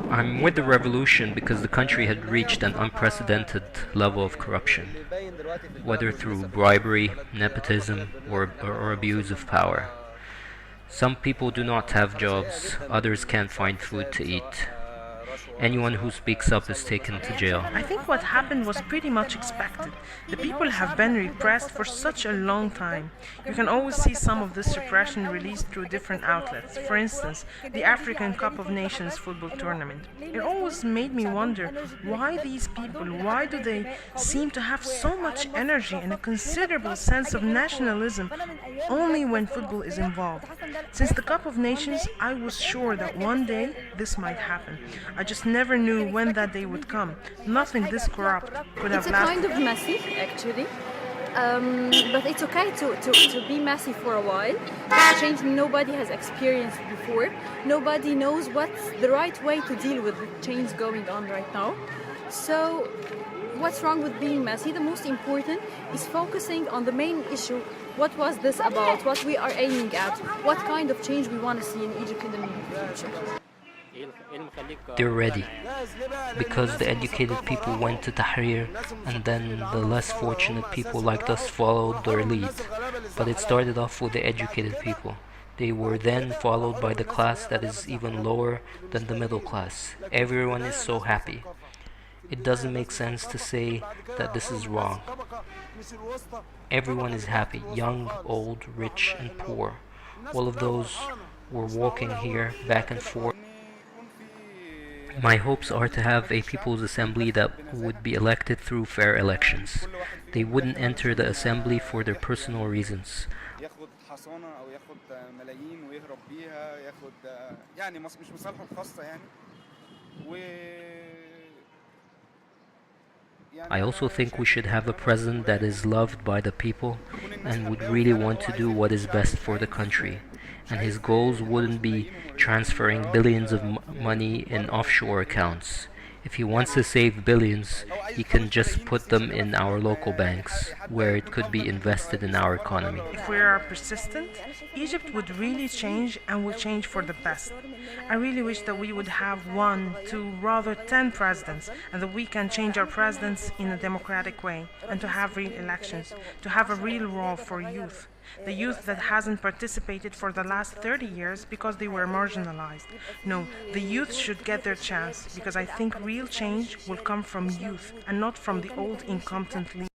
I'm with the revolution because the country had reached an unprecedented level of corruption, whether through bribery, nepotism, or abuse of power. Some people do not have jobs, others can't find food to eat. Anyone who speaks up is taken to jail. I think what happened was pretty much expected. The people have been repressed for such a long time. You can always see some of this repression released through different outlets. For instance, the African Cup of Nations football tournament. It always made me wonder why these people, why do they seem to have so much energy and a considerable sense of nationalism only when football is involved. Since the Cup of Nations, I was sure that one day this might happen. I just never knew when that day would come. Nothing this corrupt could have It's a kind lasted. of messy, actually. But it's okay to be messy for a while. It's a change nobody has experienced before. Nobody knows what's the right way to deal with the change going on right now. So, what's wrong with being messy? The most important is focusing on the main issue. What was this about? What we are aiming at? What kind of change we want to see in Egypt in the near future? They're ready, because the educated people went to Tahrir, and then the less fortunate people like us followed their lead. But it started off with the educated people. They were then followed by the class that is even lower than the middle class. Everyone is so happy. It doesn't make sense to say that this is wrong. Everyone is happy, young, old, rich, and poor. All of those were walking here back and forth. My hopes are to have a people's assembly that would be elected through fair elections. They wouldn't enter the assembly for their personal reasons. ياخد حصانة أو ياخد ملايين ويهرب بيها ياخد يعني مش مصالحه الخاصة يعني و I also think we should have a president that is loved by the people and would really want to do what is best for the country. And his goals wouldn't be transferring billions of money in offshore accounts. If he wants to save billions, he can just put them in our local banks, where it could be invested in our economy. If we are persistent, Egypt would really change and will change for the best. I really wish that we would have one, two, rather 10 presidents, and that we can change our presidents in a democratic way, and to have real elections, to have a real role for youth. The youth that hasn't participated for the last 30 years because they were marginalized. No, the youth should get their chance, because I think real change will come from youth and not from the old incompetent leaders.